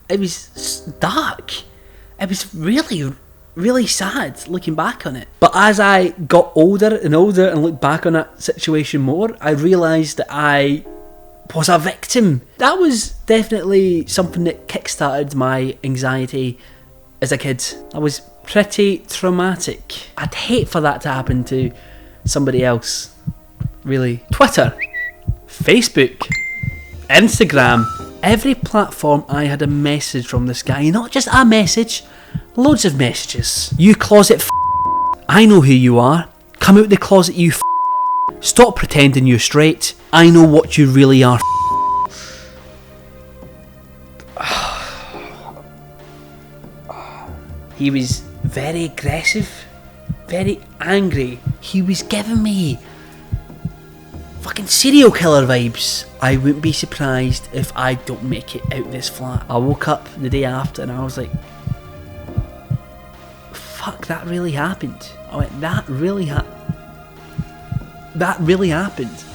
it was dark. It was really sad looking back on it. But as I got older and older and looked back on that situation more, I realised that I was a victim. That was definitely something that kickstarted my anxiety as a kid. That was pretty traumatic. I'd hate for that to happen to somebody else. Really. Twitter, Facebook, Instagram, every platform I had a message from this guy. Not just a message, loads of messages. You closet I know who you are. Come out the closet, you Stop pretending you're straight. I know what you really are. He was very aggressive, very angry. He was giving me fucking serial killer vibes. I wouldn't be surprised if I don't make it out this flat. I woke up the day after and I was like, fuck, that really happened. I went, that really happened.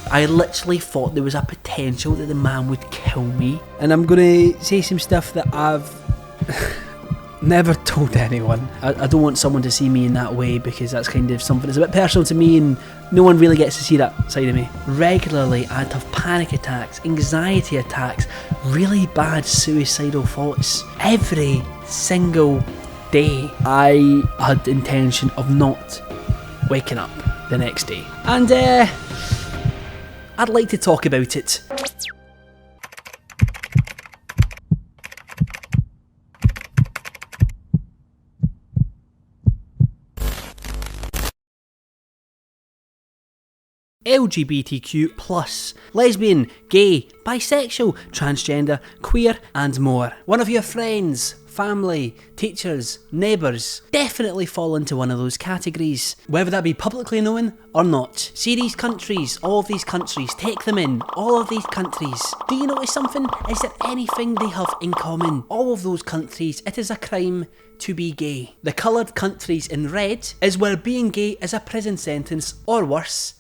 I literally thought there was a potential that the man would kill me. And I'm gonna say some stuff that I've never told anyone. I don't want someone to see me in that way, because that's kind of something that's a bit personal to me and no one really gets to see that side of me. Regularly I'd have panic attacks, anxiety attacks, really bad suicidal thoughts. Every single day I had the intention of not waking up the next day. And I'd like to talk about it. LGBTQ+, lesbian, gay, bisexual, transgender, queer and more. One of your friends, family, teachers, neighbours definitely fall into one of those categories, whether that be publicly known or not. See these countries, all of these countries, take them in, all of these countries. Do you notice something? Is there anything they have in common? All of those countries, it is a crime to be gay. The coloured countries in red is where being gay is a prison sentence, or worse,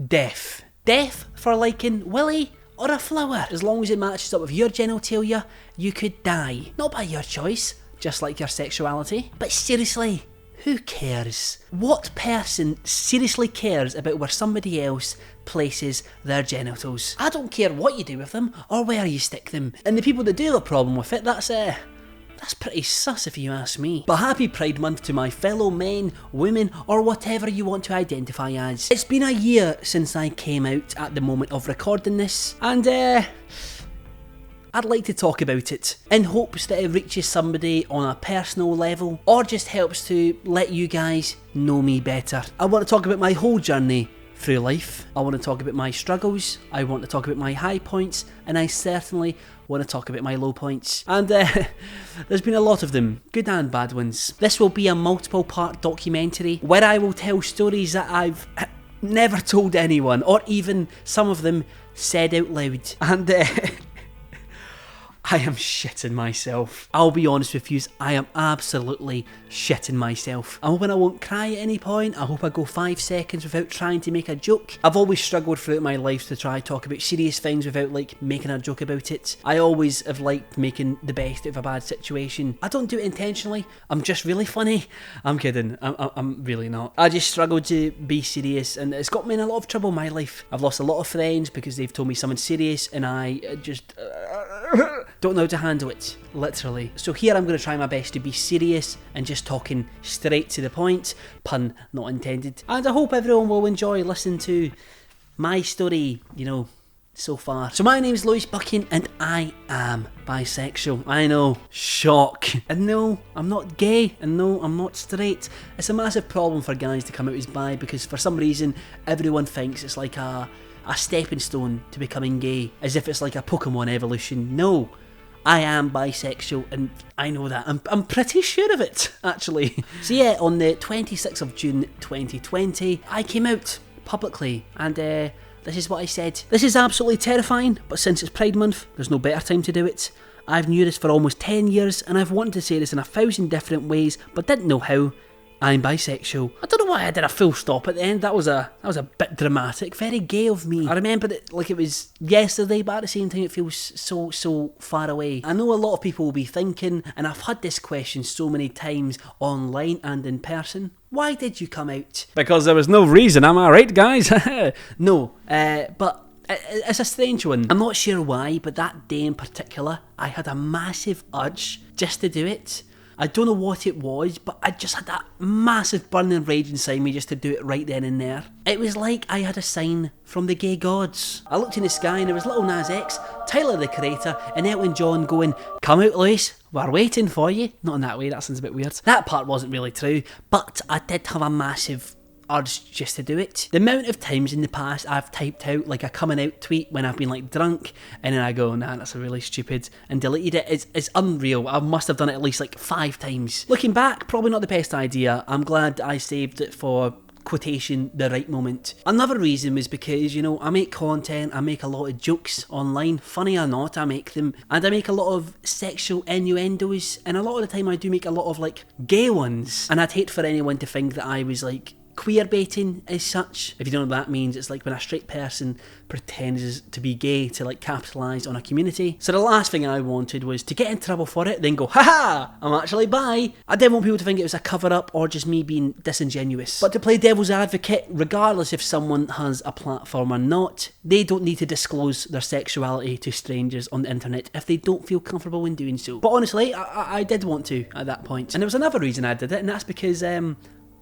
death. Death for liking Willy or a flower. As long as it matches up with your genitalia, you could die. Not by your choice, just like your sexuality. But seriously, who cares? What person seriously cares about where somebody else places their genitals? I don't care what you do with them or where you stick them. And the people that do have a problem with it, that's pretty sus if you ask me. But happy Pride Month to my fellow men, women, or whatever you want to identify as. It's been a year since I came out at the moment of recording this, and I'd like to talk about it in hopes that it reaches somebody on a personal level, or just helps to let you guys know me better. I want to talk about my whole journey through life. I want to talk about my struggles, I want to talk about my high points, and I certainly want to talk about my low points. And there's been a lot of them, good and bad ones. This will be a multiple part documentary where I will tell stories that I've never told anyone, or even some of them said out loud. And I am shitting myself. I'll be honest with you, I am absolutely shitting myself. I'm hoping I won't cry at any point. I hope I go 5 seconds without trying to make a joke. I've always struggled throughout my life to try talk about serious things without making a joke about it. I always have liked making the best out of a bad situation. I don't do it intentionally. I'm just really funny. I'm kidding. I'm really not. I just struggle to be serious, and it's got me in a lot of trouble in my life. I've lost a lot of friends because they've told me something serious and I just don't know how to handle it, literally. So here I'm going to try my best to be serious and just talking straight to the point, pun not intended. And I hope everyone will enjoy listening to my story, so far. So my name's Buchan and I am bisexual. I know, shock. And no, I'm not gay, and no, I'm not straight. It's a massive problem for guys to come out as bi, because for some reason everyone thinks it's like a stepping stone to becoming gay, as if it's like a Pokemon evolution. No, I am bisexual, and I know that. I'm pretty sure of it, actually. So yeah, on the 26th of June 2020, I came out publicly, and this is what I said. This is absolutely terrifying, but since it's Pride Month, there's no better time to do it. I've knew this for almost 10 years, and I've wanted to say this in 1,000 different ways, but didn't know how. I'm bisexual. I don't know why I did a full stop at the end. That was a bit dramatic. Very gay of me. I remember it like it was yesterday, but at the same time it feels so far away. I know a lot of people will be thinking, and I've had this question so many times online and in person, why did you come out? Because there was no reason, am I right, guys? No, but it's a strange one. I'm not sure why, but that day in particular, I had a massive urge just to do it. I don't know what it was, but I just had that massive burning rage inside me just to do it right then and there. It was like I had a sign from the gay gods. I looked in the sky and there was Lil Nas X, Tyler the Creator, and Elton John going, "Come out, Lewis, we're waiting for you." Not in that way, that sounds a bit weird. That part wasn't really true, but I did have a massive urge just to do it. The amount of times in the past I've typed out like a coming out tweet when I've been like drunk, and then I go, nah, that's a really stupid, and deleted it. It's unreal. I must have done it at least like 5 times. Looking back, probably not the best idea. I'm glad I saved it for quotation the right moment. Another reason was because, you know, I make content, I make a lot of jokes online, funny or not, I make them, and I make a lot of sexual innuendos, and a lot of the time I do make a lot of like gay ones, and I'd hate for anyone to think that I was like queer baiting as such. If you don't know what that means, it's like when a straight person pretends to be gay to like capitalise on a community. So the last thing I wanted was to get in trouble for it, then go, haha, I'm actually bi. I didn't want people to think it was a cover up or just me being disingenuous. But to play devil's advocate, regardless if someone has a platform or not, they don't need to disclose their sexuality to strangers on the internet if they don't feel comfortable in doing so. But honestly, I did want to at that point. And there was another reason I did it, and that's because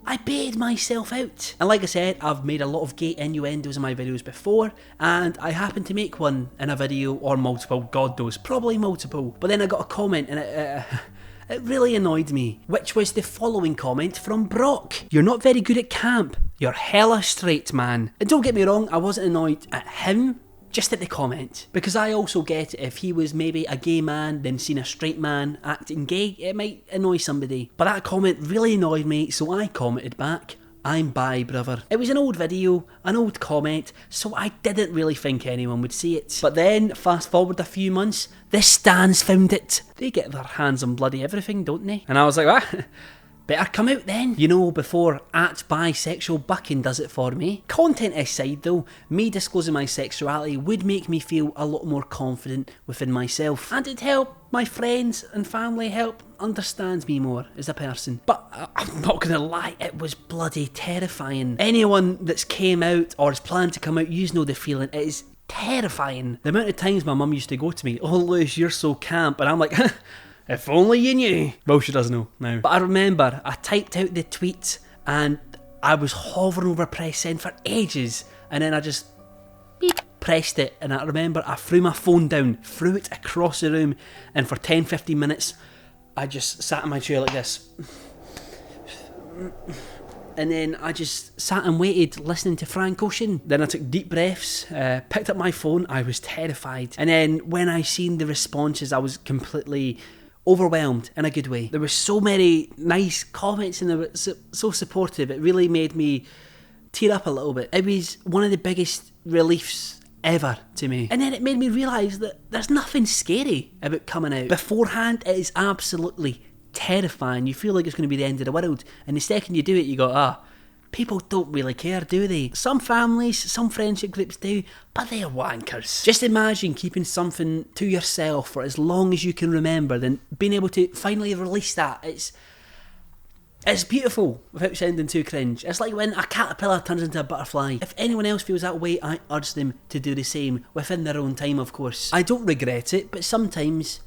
I baited myself out. And like I said, I've made a lot of gay innuendos in my videos before, and I happened to make one in a video, or multiple, God knows, probably multiple. But then I got a comment and it really annoyed me, which was the following comment from Brock. "You're not very good at camp. You're hella straight, man." And don't get me wrong, I wasn't annoyed at him, just at the comment, because I also get it, if he was maybe a gay man then seen a straight man acting gay, it might annoy somebody. But that comment really annoyed me, so I commented back, "I'm bi, brother." It was an old video, an old comment, so I didn't really think anyone would see it. But then, fast forward a few months, the stans found it. They get their hands on bloody everything, don't they? And I was like, ah, better come out then. You know, before @bisexual Buchan does it for me. Content aside though, me disclosing my sexuality would make me feel a lot more confident within myself. And it'd help my friends and family help understand me more as a person. But I'm not gonna lie, it was bloody terrifying. Anyone that's came out or is planned to come out, you know the feeling. It is terrifying. The amount of times my mum used to go to me, "Oh Lewis, you're so camp," and I'm like, if only you knew. Well, she does know now. But I remember I typed out the tweet and I was hovering over press send for ages, and then I just beep, pressed it, and I remember I threw my phone down, threw it across the room, and for 10-15 minutes I just sat in my chair like this. And then I just sat and waited, listening to Frank Ocean. Then I took deep breaths, picked up my phone, I was terrified. And then when I seen the responses, I was completely overwhelmed in a good way. There were so many nice comments and they were so supportive. It really made me tear up a little bit. It was one of the biggest reliefs ever to me. And then it made me realise that there's nothing scary about coming out. Beforehand, it is absolutely terrifying. You feel like it's going to be the end of the world, and the second you do it you go, people don't really care, do they? Some families, some friendship groups do, but they're wankers. Just imagine keeping something to yourself for as long as you can remember, then being able to finally release that. It's beautiful without sounding too cringe. It's like when a caterpillar turns into a butterfly. If anyone else feels that way, I urge them to do the same, within their own time of course. I don't regret it, but sometimes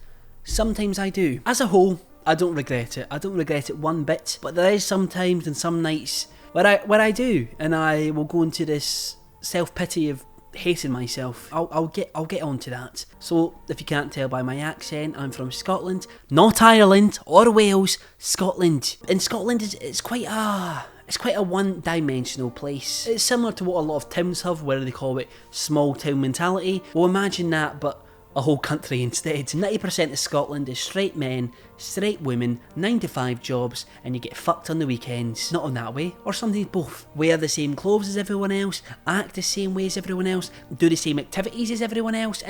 I do. As a whole, I don't regret it. I don't regret it one bit, but there is some times and some nights where I do, and I will go into this self-pity of hating myself. I'll get onto that. So if you can't tell by my accent, I'm from Scotland, not Ireland or Wales, Scotland. And Scotland it's quite a one-dimensional place. It's similar to what a lot of towns have, where they call it small town mentality. Well, imagine that, but a whole country instead. 90% of Scotland is straight men, straight women, 9-to-5 jobs, and you get fucked on the weekends. Not in that way, or sometimes both. Wear the same clothes as everyone else, act the same way as everyone else, do the same activities as everyone else.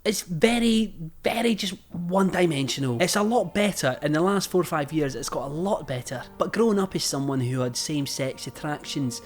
It's very, very just one-dimensional. It's a lot better. In the last 4 or 5 years, it's got a lot better. But growing up as someone who had same-sex attractions,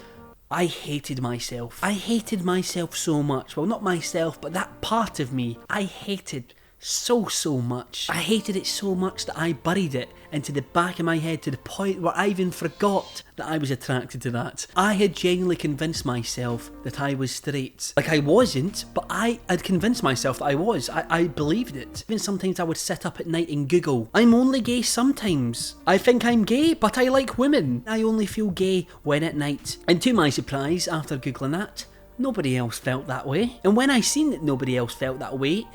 I hated myself. I hated myself so much. Well, not myself, but that part of me, I hated so much. I hated it so much that I buried it into the back of my head to the point where I even forgot that I was attracted to that. I had genuinely convinced myself that I was straight. Like, I wasn't, but I had convinced myself that I was. I believed it. Even sometimes I would sit up at night and Google, I'm only gay sometimes. I think I'm gay, but I like women. I only feel gay when at night. And to my surprise, after Googling that, nobody else felt that way. And when I seen that nobody else felt that way,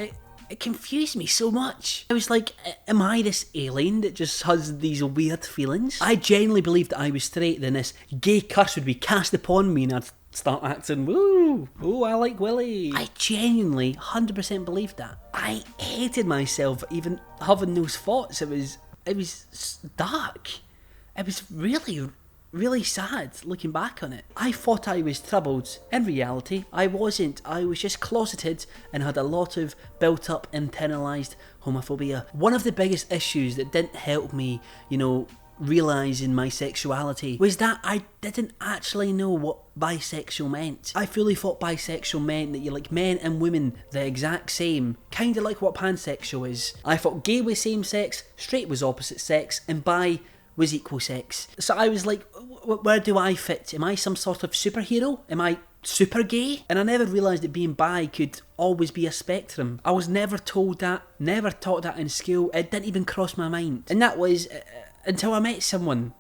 it confused me so much. I was like, am I this alien that just has these weird feelings? I genuinely believed that I was straight, then this gay curse would be cast upon me and I'd start acting, woo, ooh, I like Willie. I genuinely 100% believed that. I hated myself even having those thoughts. It was dark. It was really sad looking back on it. I thought I was troubled. In reality, I wasn't. I was just closeted and had a lot of built up internalised homophobia. One of the biggest issues that didn't help me, realising my sexuality was that I didn't actually know what bisexual meant. I fully thought bisexual meant that you like men and women the exact same, kind of like what pansexual is. I thought gay was same sex, straight was opposite sex, and bi was equal sex. So I was like, where do I fit? Am I some sort of superhero? Am I super gay? And I never realised that being bi could always be a spectrum. I was never told that, never taught that in school. It didn't even cross my mind. And that was until I met someone.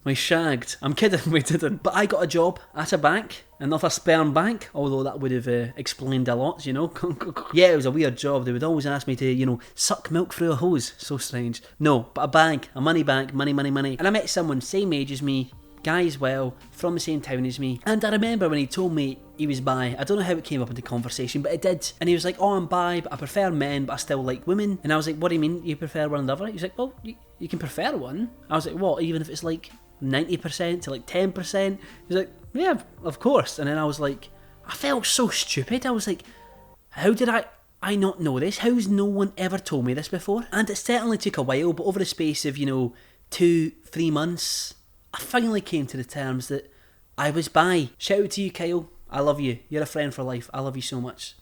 We shagged. I'm kidding, we didn't. But I got a job at a bank, another sperm bank, although that would have explained a lot, Yeah, it was a weird job. They would always ask me to, suck milk through a hose. So strange. No, but a bank, a money bank, money. And I met someone same age as me, guy as well, from the same town as me. And I remember when he told me he was bi, I don't know how it came up in the conversation, but it did. And he was like, oh, I'm bi, but I prefer men, but I still like women. And I was like, what do you mean you prefer one another? He was like, well, you can prefer one. I was like, what, even if it's like 90% to like 10%? He's like, yeah, of course. And then I was like, I felt so stupid. I was like, how did I not know this? How's no one ever told me this before? And it certainly took a while, but over the space of, 2-3 months, I finally came to the terms that I was bi. Shout out to you, Kyle. I love you. You're a friend for life. I love you so much.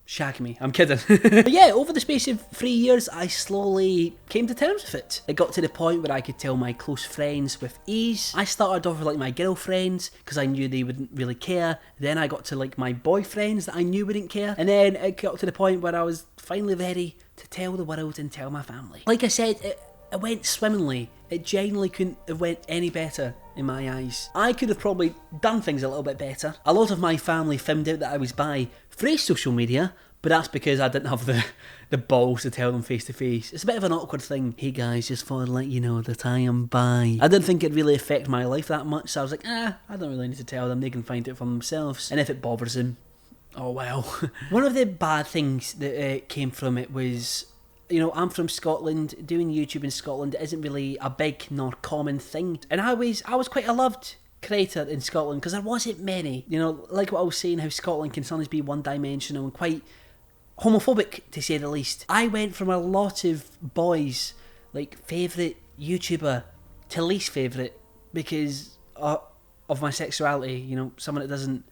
Shag me. I'm kidding. But yeah, over the space of 3 years, I slowly came to terms with it. It got to the point where I could tell my close friends with ease. I started off with like my girlfriends because I knew they wouldn't really care. Then I got to like my boyfriends that I knew wouldn't care. And then it got to the point where I was finally ready to tell the world and tell my family. Like I said, it went swimmingly. It genuinely couldn't have went any better in my eyes. I could have probably done things a little bit better. A lot of my family found out that I was bi through social media, but that's because I didn't have the balls to tell them face to face. It's a bit of an awkward thing. Hey guys, just thought I'd let you know that I am bi. I didn't think it'd really affect my life that much, so I was like, I don't really need to tell them. They can find it for themselves. And if it bothers them, oh well. One of the bad things that came from it was, I'm from Scotland. Doing YouTube in Scotland isn't really a big nor common thing. And I was quite a loved creator in Scotland because there wasn't many. Like what I was saying, how Scotland can sometimes be one-dimensional and quite homophobic, to say the least. I went from a lot of boys, like, favourite YouTuber to least favourite because of my sexuality, someone that doesn't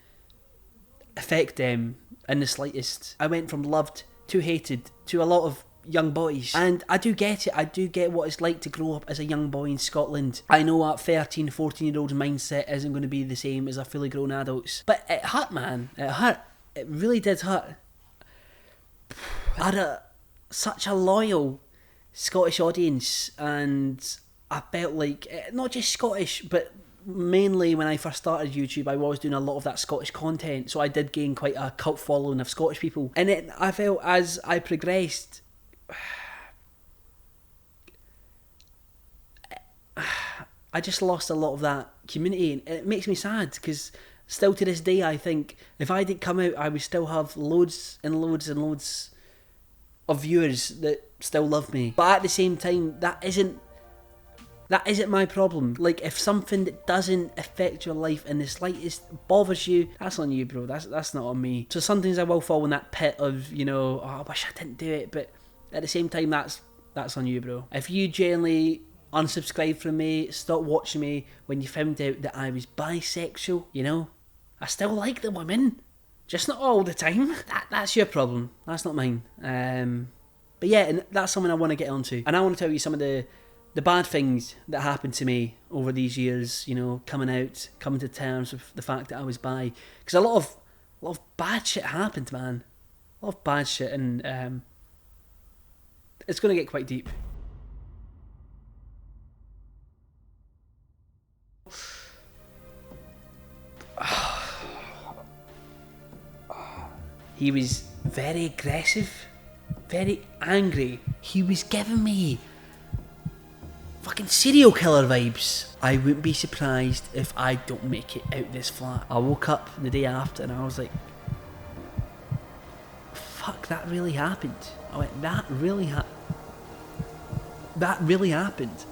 affect them in the slightest. I went from loved to hated to a lot of young boys, and I do get it. I do get what it's like to grow up as a young boy in Scotland. I know a 13, 14-year-old's mindset isn't going to be the same as a fully grown adult's, but it hurt, man. It hurt. It really did hurt. I had such a loyal Scottish audience, and I felt like, not just Scottish, but mainly when I first started YouTube, I was doing a lot of that Scottish content, so I did gain quite a cult following of Scottish people. And then I felt as I progressed, I just lost a lot of that community, and it makes me sad because still to this day I think if I didn't come out, I would still have loads and loads and loads of viewers that still love me. But at the same time, that isn't That isn't my problem. Like, if something that doesn't affect your life in the slightest bothers you, that's on you, bro. That's not on me. So sometimes I will fall in that pit of, you know, oh, I wish I didn't do it, but at the same time, that's on you, bro. If you genuinely unsubscribed from me, stopped watching me when you found out that I was bisexual, you know, I still like the women, just not all the time. That's your problem. That's not mine. But yeah, and that's something I want to get onto. And I want to tell you some of the bad things that happened to me over these years, you know, coming to terms with the fact that I was bi. Because a lot of bad shit happened, man. A lot of bad shit, and it's going to get quite deep. He was very aggressive, very angry. He was giving me fucking serial killer vibes. I wouldn't be surprised if I don't make it out this flat. I woke up the day after and I was like, fuck, that really happened. I went, that really happened.